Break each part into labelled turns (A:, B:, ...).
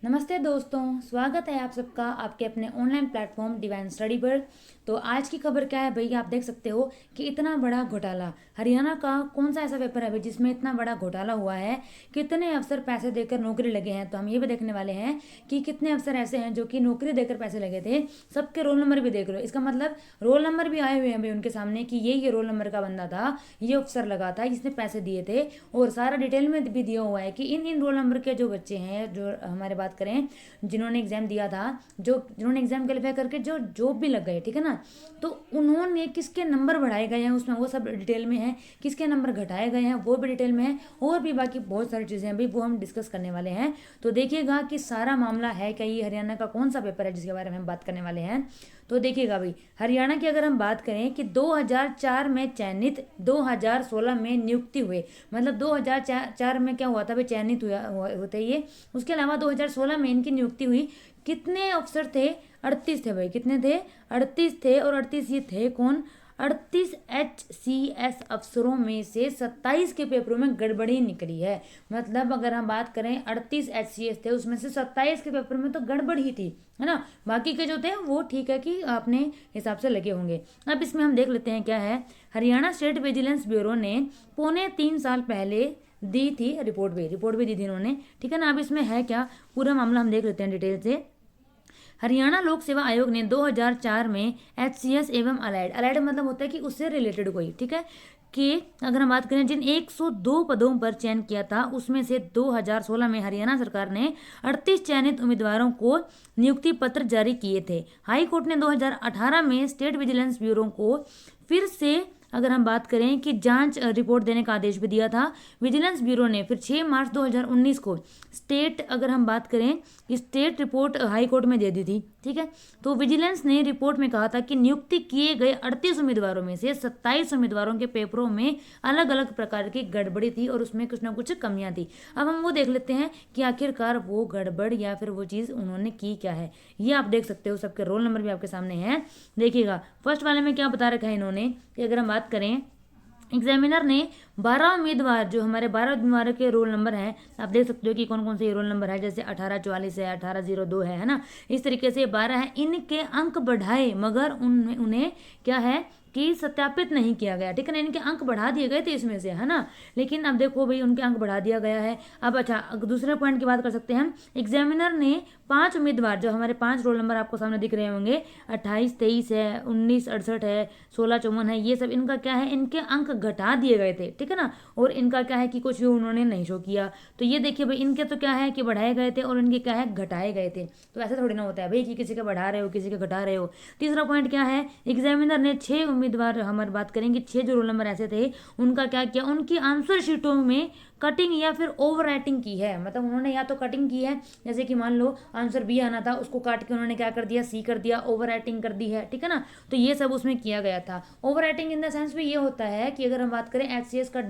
A: नमस्ते दोस्तों, स्वागत है आप सबका आपके अपने ऑनलाइन प्लेटफॉर्म डिवाइन स्टडी पर। तो आज की खबर क्या है भाई, आप देख सकते हो कि इतना बड़ा घोटाला। हरियाणा का कौन सा ऐसा पेपर है भाई जिसमें इतना बड़ा घोटाला हुआ है। कितने अफसर पैसे देकर नौकरी लगे हैं, तो हम ये भी देखने वाले हैं कि कितने अफसर ऐसे हैं जो कि नौकरी देकर पैसे लगे थे। सबके रोल नंबर भी देख लो, इसका मतलब रोल नंबर भी आए हुए हैं भाई उनके सामने कि ये रोल नंबर का बंदा था, ये अफसर लगा था जिसने पैसे दिए थे। और सारा डिटेल में भी दिया हुआ है कि इन इन रोल नंबर के जो बच्चे हैं, जो हमारे बात करें जिन्होंने एग्जाम दिया था, जिन्होंने एग्जाम क्वालिफाई करके जो जॉब भी लग गए, ठीक है ना, तो उन्होंने किसके नंबर बढ़ाए गए हैं उसमें वो सब डिटेल में है, किसके नंबर घटाए गए हैं वो भी डिटेल में है, और भी बाकी बहुत सारी चीज़ें हैं भाई वो हम डिस्कस करने वाले हैं। तो देखिएगा कि सारा मामला है क्या, ये हरियाणा का कौन सा पेपर है जिसके बारे में हम बात करने वाले हैं। तो देखिएगा भाई, हरियाणा की अगर हम बात करें कि 2004 में चयनित, 2016 में नियुक्ति हुए, मतलब 2004 में क्या हुआ था भाई, चयनित होते ये। उसके अलावा 2016 में इनकी नियुक्ति हुई। कितने अफसर थे? 38 थे भाई। कितने थे? 38 थे। और 38 ये थे कौन? 38 HCS अफसरों में से 27 के पेपरों में गड़बड़ी निकली है। मतलब अगर हम बात करें 38 HCS थे, उसमें से 27 के पेपर में तो गड़बड़ ही थी, है ना। बाकी के जो थे वो ठीक है कि अपने हिसाब से लगे होंगे। अब इसमें हम देख लेते हैं क्या है। हरियाणा स्टेट विजिलेंस ब्यूरो ने 3.25 साल पहले दी थी रिपोर्ट भी दी थी इन्होंने, ठीक है ना। अब इसमें है क्या, पूरा मामला हम देख लेते हैं डिटेल से। हरियाणा लोक सेवा आयोग ने 2004 में HCS एवं अलाइड मतलब होता है कि उससे रिलेटेड कोई, ठीक है, कि अगर हम बात करें जिन 102 पदों पर चयन किया था, उसमें से 2016 में हरियाणा सरकार ने 38 चयनित उम्मीदवारों को नियुक्ति पत्र जारी किए थे। हाई कोर्ट ने 2018 में स्टेट विजिलेंस ब्यूरो को फिर से अगर हम बात करें कि जांच रिपोर्ट देने का आदेश भी दिया था। विजिलेंस ब्यूरो ने फिर 6 मार्च 2019 को अगर हम बात करें स्टेट रिपोर्ट हाई कोर्ट में दे दी थी, ठीक है। तो विजिलेंस ने रिपोर्ट में कहा था कि नियुक्ति किए गए 38 उम्मीदवारों में से 27 उम्मीदवारों के पेपरों में अलग अलग प्रकार की गड़बड़ी थी और उसमें कुछ ना कुछ कमियां थी। अब हम वो देख लेते हैं कि आखिरकार वो गड़बड़ या फिर वो चीज़ उन्होंने की क्या है। ये आप देख सकते हो, सबके रोल नंबर भी आपके सामने हैं। देखिएगा फर्स्ट वाले में क्या बता रखा है इन्होंने कि अगर हम बात करें, एग्जामिनर ने 12 उम्मीदवार, जो हमारे 12 उम्मीदवारों के रोल नंबर हैं, आप देख सकते हो कि कौन कौन से रोल नंबर है, जैसे 1844 है, 1802 है ना। इस तरीके से 12 है, इनके अंक बढ़ाए मगर उन्हें क्या है कि सत्यापित नहीं किया गया, ठीक है ना। इनके अंक बढ़ा दिए गए थे इसमें से, है ना, लेकिन अब देखो भाई उनके अंक बढ़ा दिया गया है। अब अच्छा, दूसरे पॉइंट की बात कर सकते हैं हम। एग्जामिनर ने 5 उम्मीदवार, जो हमारे 5 रोल नंबर आपको सामने दिख रहे होंगे, 28 23 है, 19 68 है, 16 54 है, ये सब इनका क्या है, इनके अंक घटा दिए गए थे, ठीक है ना। और इनका क्या है कि कुछ भी उन्होंने नहीं शो किया। तो ये देखिए भाई, इनके तो क्या है कि बढ़ाए गए थे और इनके क्या है घटाए गए थे। तो ऐसा थोड़ी ना होता है भाई कि किसी का बढ़ा रहे हो किसी का घटा रहे हो। तीसरा पॉइंट क्या है, एग्जामिनर ने 6 उम्मीदवार, हमारी बात करेंगे 6 जो रोल नंबर ऐसे थे, उनका क्या किया, उनकी आंसर शीटों में कटिंग या फिर ओवर राइटिंग की है। मतलब उन्होंने या तो कटिंग की है, जैसे कि मान लो आंसर बी आना था, उसको काट के उन्होंने क्या कर दिया, सी कर दिया, ओवर राइटिंग कर दी है, ठीक है ना। तो ये सब उसमें किया गया था। Over writing in the sense में ये होता है कि अगर हम बात करें HCS का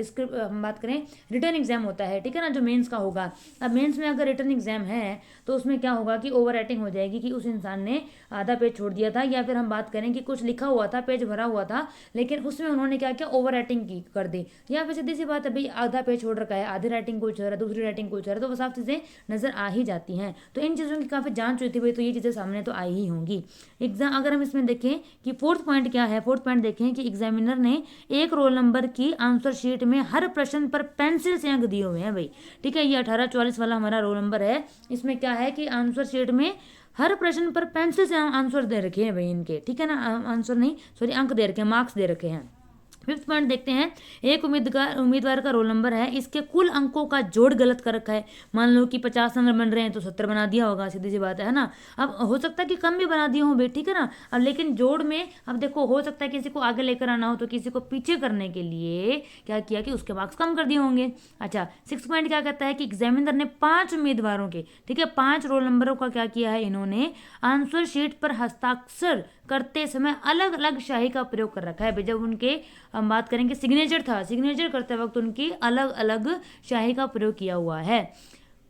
A: हम बात करें रिटर्न एग्जाम होता है, ठीक है ना, जो मेंस का होगा। अब मेंस में अगर रिटर्न एग्जाम है तो उसमें क्या होगा कि ओवर राइटिंग हो जाएगी कि उस इंसान ने आधा पेज छोड़ दिया था, या फिर हम बात करें कि कुछ लिखा हुआ था, पेज भरा हुआ था, लेकिन उसमें उन्होंने क्या किया, ओवर राइटिंग की कर दी। या फिर सीधी सी बात है भाई, आधा पेज छोड़ रखा है, आधी राइटिंग कोई छोड़ रहा है, दूसरी राइटिंग कोई छोड़ रहा है, तो वो साफ चीज़ें नजर आ ही जाती हैं। तो इन चीज़ों की काफ़ी जांच हुई थी भाई, तो ये चीज़ें सामने तो आई ही होंगी। एग्जाम अगर हम इसमें देखें कि फोर्थ पॉइंट क्या है, फोर्थ पॉइंट देखें कि एग्जामिनर ने एक रोल नंबर की आंसर शीट में हर प्रश्न पर पेंसिल से अंक दिए हुए हैं भाई, ठीक है। ये 1844 वाला हमारा रोल नंबर है। इसमें क्या है कि आंसर शीट में हर प्रश्न पर पेंसिल से आंसर दे रखे हैं भाई इनके, ठीक है ना। आंसर नहीं, सॉरी, अंक दे रखे हैं, मार्क्स दे रखे हैं। फिफ्थ पॉइंट देखते हैं, एक उम्मीदवार का रोल नंबर है, इसके कुल अंकों का जोड़ गलत कर रखा है। मान लो कि 50 नंबर बन रहे हैं तो 70 बना दिया होगा, सीधी सी बात है ना। अब हो सकता है कि कम भी बना दिए हों भाई, ठीक है ना। अब लेकिन जोड़ में अब देखो, हो सकता है किसी को आगे लेकर आना हो तो किसी को पीछे करने के लिए क्या किया कि उसके मार्क्स कम कर दिए होंगे। अच्छा, सिक्स पॉइंट क्या कहता है कि एग्जामिनर ने 5 उम्मीदवारों के, ठीक है, 5 रोल नंबरों का क्या किया है इन्होंने, आंसर शीट पर हस्ताक्षर करते समय अलग अलग शाही का प्रयोग कर रखा है। जब उनके हम बात करेंगे सिग्नेचर था, सिग्नेचर करते वक्त उनकी अलग अलग शाही का प्रयोग किया हुआ है।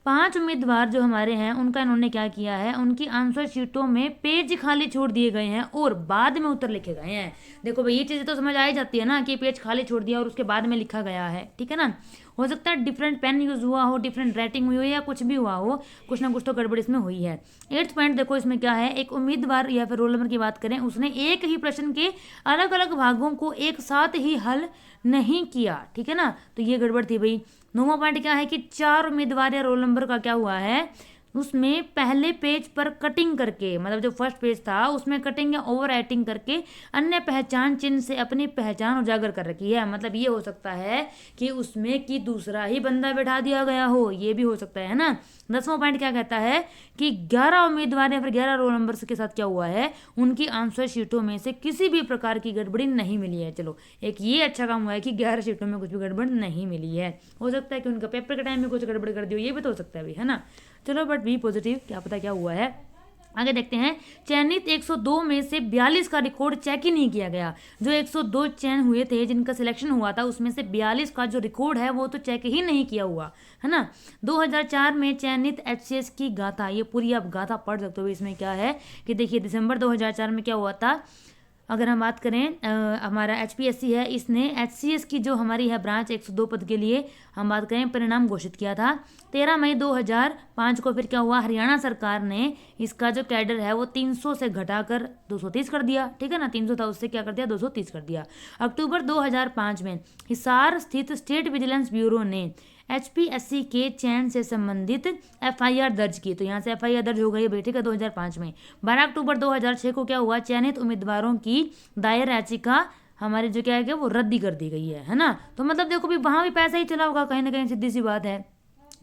A: 5 उम्मीदवार जो हमारे हैं उनका इन्होंने क्या किया है, उनकी आंसर शीटों में पेज खाली छोड़ दिए गए हैं और बाद में उत्तर लिखे गए हैं। देखो भाई ये चीज़ें तो समझ आ ही जाती है ना कि पेज खाली छोड़ दिया और उसके बाद में लिखा गया है, ठीक है ना। हो सकता है डिफरेंट पेन यूज़ हुआ हो, डिफरेंट राइटिंग हुई हो या कुछ भी हुआ हो, कुछ ना कुछ तो गड़बड़ इसमें हुई है। 8th पॉइंट देखो इसमें क्या है, एक उम्मीदवार या फिर रोल नंबर की बात करें, उसने एक ही प्रश्न के अलग अलग भागों को एक साथ ही हल नहीं किया, ठीक है ना, तो ये गड़बड़ थी भाई। 9वां पॉइंट क्या है कि 4 उम्मीदवार या रोल नंबर का क्या हुआ है, उसमें पहले पेज पर कटिंग करके, मतलब जो फर्स्ट पेज था उसमें कटिंग या ओवर राइटिंग करके अन्य पहचान चिन्ह से अपनी पहचान उजागर कर रखी है। मतलब ये हो सकता है कि उसमें कि दूसरा ही बंदा बैठा दिया गया हो, ये भी हो सकता है ना। 10वां पॉइंट क्या कहता है कि 11 उम्मीदवार या फिर 11 रोल नंबर के साथ क्या हुआ है, उनकी आंसर शीटों में से किसी भी प्रकार की गड़बड़ी नहीं मिली है। चलो एक ये अच्छा काम हुआ है कि 11 शीटों में कुछ भी गड़बड़ नहीं मिली है। हो सकता है कि उनका पेपर के टाइम में कुछ गड़बड़ कर दी हो, ये भी तो हो सकता है भाई, है ना। चलो बट बी पॉजिटिव, क्या पता क्या हुआ है। आगे देखते हैं, चयनित 102 में से 42 का रिकॉर्ड चेक ही नहीं किया गया। जो 102 चयन हुए थे जिनका सिलेक्शन हुआ था उसमें से 42 का जो रिकॉर्ड है वो तो चेक ही नहीं किया हुआ है ना। 2004 में चयनित एचसीएस की गाथा, ये पूरी आप गाथा पढ़ सकते हो। इसमें क्या है कि देखिए दिसंबर 2004 में क्या हुआ था, अगर हम बात करें हमारा एचपीएससी है, इसने एचसीएस की जो हमारी है ब्रांच 102 पद के लिए हम बात करें परिणाम घोषित किया था। 13 मई 2005 को फिर क्या हुआ, हरियाणा सरकार ने इसका जो कैडर है वो 300 से घटाकर 230 कर दिया, ठीक है ना। 300 था उससे क्या कर दिया, 230 कर दिया। अक्टूबर 2005 में हिसार स्थित स्टेट विजिलेंस ब्यूरो ने एचपीएससी के चयन से संबंधित एफआईआर दर्ज की, तो यहाँ से एफआईआर दर्ज हो गई बेटे का 2005 में। 12 अक्टूबर 2006 को क्या हुआ, चयनित उम्मीदवारों की दायर याचिका हमारी जो क्या है कि वो रद्दी कर दी गई है ना। तो मतलब देखो भी वहाँ भी पैसा ही चला होगा कहीं ना कहीं, सीधी सी बात है।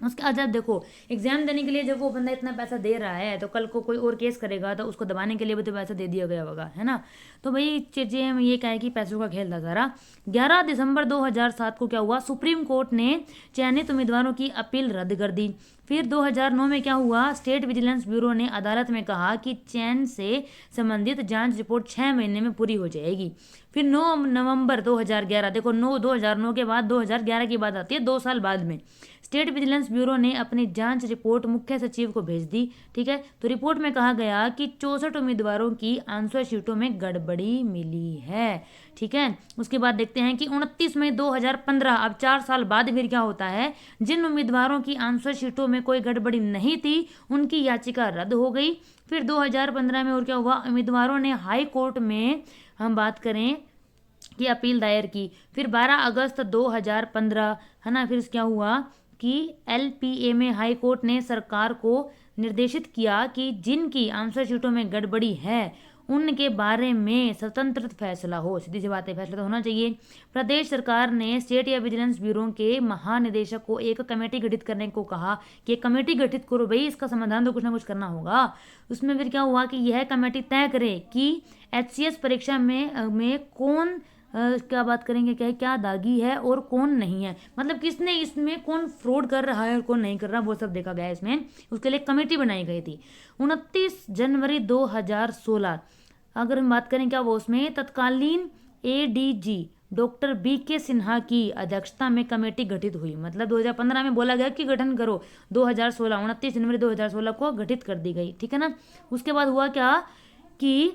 A: उसके बाद जब देखो एग्जाम देने के लिए जब वो बंदा इतना पैसा दे रहा है तो कल को कोई और केस करेगा तो उसको दबाने के लिए भी तो पैसा दे दिया गया होगा, है ना। तो भाई चीज़ें हम ये कहें कि पैसों का खेल था सारा। 11 दिसंबर 2007 को क्या हुआ, सुप्रीम कोर्ट ने चयनित उम्मीदवारों की अपील रद्द कर दी। फिर 2009 में क्या हुआ, स्टेट विजिलेंस ब्यूरो ने अदालत में कहा कि चयन से संबंधित जांच रिपोर्ट 6 महीने में पूरी हो जाएगी। फिर 9 नवंबर 2011, देखो 2009 के बाद 2011 की बात आती है, 2 साल बाद में स्टेट विजिलेंस ब्यूरो ने अपनी जांच रिपोर्ट मुख्य सचिव को भेज दी, ठीक है। तो रिपोर्ट में कहा गया कि 64 उम्मीदवारों की आंसर शीटों में गड़बड़ी मिली है, ठीक है। उसके बाद देखते हैं कि 29 मई 2015, अब 4 साल बाद फिर क्या होता है, जिन उम्मीदवारों की आंसर शीटों में कोई गड़बड़ी नहीं थी उनकी याचिका रद्द हो गई। फिर 2015 में और क्या हुआ, उम्मीदवारों ने हाई कोर्ट में हम बात करें कि अपील दायर की। फिर 12 अगस्त 2015 है ना, फिर क्या हुआ कि एलपीए में हाई कोर्ट ने सरकार को निर्देशित किया कि जिनकी आंसर शीटों में गड़बड़ी है उनके बारे में स्वतंत्र फैसला हो। सीधी सी बात है, फैसला तो होना चाहिए। प्रदेश सरकार ने स्टेट या विजिलेंस ब्यूरो के महानिदेशक को एक कमेटी गठित करने को कहा कि कमेटी गठित करो भाई, इसका समाधान तो कुछ ना कुछ करना होगा। उसमें फिर क्या हुआ कि यह कमेटी तय करे कि एचसीएस परीक्षा में कौन क्या बात करेंगे, क्या दागी है और कौन नहीं है, मतलब किसने इसमें कौन फ्रॉड कर रहा है और कौन नहीं कर रहा, वो सब देखा गया इसमें। उसके लिए कमेटी बनाई गई थी। 29 जनवरी 2016 अगर हम बात करें क्या वो उसमें तत्कालीन एडीजी डॉक्टर बीके सिन्हा की अध्यक्षता में कमेटी गठित हुई। मतलब 2015 में बोला गया कि गठन करो, 2016 29 जनवरी 2016 को गठित कर दी गई, ठीक है ना। उसके बाद हुआ क्या कि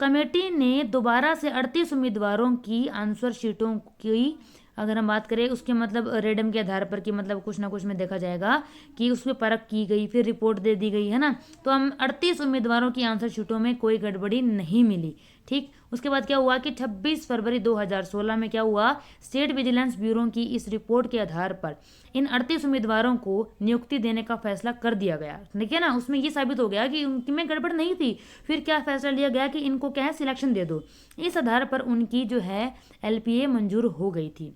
A: कमेटी ने दोबारा से 38 उम्मीदवारों की आंसर शीटों की अगर हम बात करें उसके मतलब रेडम के आधार पर कि मतलब कुछ ना कुछ में देखा जाएगा कि उसमें परख की गई, फिर रिपोर्ट दे दी गई, है ना। तो हम 38 उम्मीदवारों की आंसर शीटों में कोई गड़बड़ी नहीं मिली, ठीक। उसके बाद क्या हुआ कि 26 फरवरी 2016 में क्या हुआ, स्टेट विजिलेंस ब्यूरो की इस रिपोर्ट के आधार पर इन 38 उम्मीदवारों को नियुक्ति देने का फैसला कर दिया गया, ठीक है ना। उसमें ये साबित हो गया कि उनकी में गड़बड़ नहीं थी। फिर क्या फैसला लिया गया कि इनको क्या है सिलेक्शन दे दो। इस आधार पर उनकी जो है एलपीए मंजूर हो गई थी।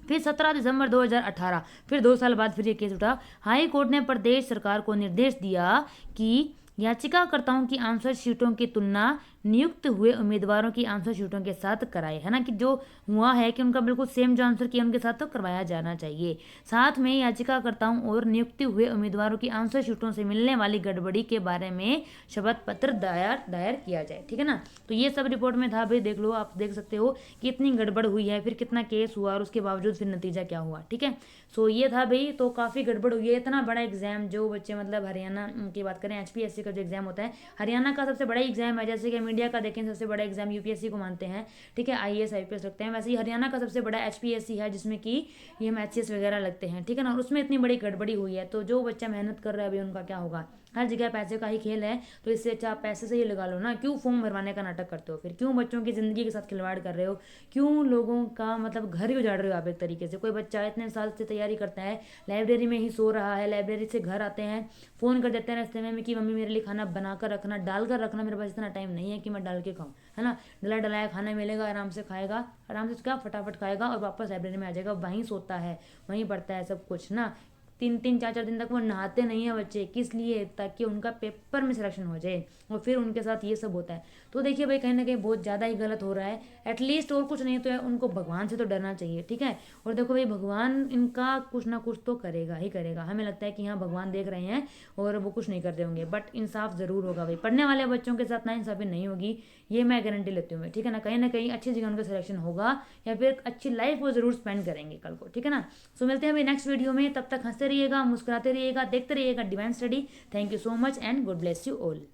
A: फिर 17 दिसंबर 2018 फिर 2 साल बाद फिर ये केस उठा। हाई कोर्ट ने प्रदेश सरकार को निर्देश दिया कि याचिकाकर्ताओं की आंसर शीटों की तुलना नियुक्त हुए उम्मीदवारों की आंसर शीटों के साथ कराए, है ना, कि जो हुआ है कि उनका बिल्कुल सेम जो आंसर किया उनके साथ तो करवाया जाना चाहिए। साथ में याचिकाकर्ताओं और नियुक्त हुए उम्मीदवारों की आंसर शीटों से मिलने वाली गड़बड़ी के बारे में शपथ पत्र दायर किया जाए, ठीक है ना। तो ये सब रिपोर्ट में था भाई, देख लो, आप देख सकते हो कि इतनी गड़बड़ हुई है, फिर कितना केस हुआ और उसके बावजूद फिर नतीजा क्या हुआ, ठीक है। सो ये था भाई, तो काफ़ी गड़बड़ हुई है। इतना बड़ा एग्जाम जो बच्चे मतलब हरियाणा की बात करें, एचपीएससी का जो एग्जाम होता है हरियाणा का सबसे बड़ा एग्जाम है, जैसे कि हम इंडिया का देखें सबसे बड़ा एग्जाम यूपीएससी को मानते हैं, ठीक है, आईएएस आईपीएस लगते हैं, वैसे ही हरियाणा का सबसे बड़ा एचपीएससी है जिसमें कि ये हम एचसीएस वगैरह लगते हैं, ठीक है ना। और उसमें इतनी बड़ी गड़बड़ी हुई है, तो जो बच्चा मेहनत कर रहा है अभी उनका क्या होगा। हर जगह पैसे का ही खेल है, तो इससे अच्छा आप पैसे से ही लगा लो ना, क्यों फॉर्म भरवाने का नाटक करते हो, फिर क्यों बच्चों की ज़िंदगी के साथ खिलवाड़ कर रहे हो, क्यों लोगों का मतलब घर ही उजाड़ रहे हो आप एक तरीके से। कोई बच्चा इतने साल से तैयारी करता है, लाइब्रेरी में ही सो रहा है, लाइब्रेरी से घर आते हैं, फ़ोन कर देते हैं रास्ते में कि मम्मी मेरे लिए खाना बना कर रखना, डाल कर रखना, मेरे पास इतना टाइम नहीं है कि मैं डाल के खाऊं, है ना। डला डलाया खाना मिलेगा, आराम से खाएगा, आराम से क्या फटाफट खाएगा और वापस लाइब्रेरी में आ जाएगा, वहीं सोता है, वहीं पढ़ता है सब कुछ ना। 3-3 4-4 दिन तक वो नहाते नहीं है बच्चे, किस लिए, ताकि उनका पेपर में सिलेक्शन हो जाए, और फिर उनके साथ ये सब होता है। तो देखिए भाई, कहीं ना कहीं बहुत ज़्यादा ही गलत हो रहा है। एटलीस्ट और कुछ नहीं तो उनको भगवान से तो डरना चाहिए, ठीक है। और देखो भाई, भगवान इनका कुछ ना कुछ तो करेगा ही करेगा। हमें लगता है कि हाँ भगवान देख रहे हैं और वो कुछ नहीं कर रहे होंगे, बट इंसाफ ज़रूर होगा भाई। पढ़ने वाले बच्चों के साथ ना इंसाफी नहीं होगी, ये मैं गारंटी लेती हूँ, ठीक है ना कहीं अच्छी जगह उनका सिलेक्शन होगा, या फिर अच्छी लाइफ वो ज़रूर स्पेंड करेंगे कल को, ठीक है ना। सो मिलते हैं भाई नेक्स्ट वीडियो में, तब तक हंसते रहिएगा, मुस्कुराते रहिएगा, देखते रहिएगा divine study. Thank you so much and good bless you all.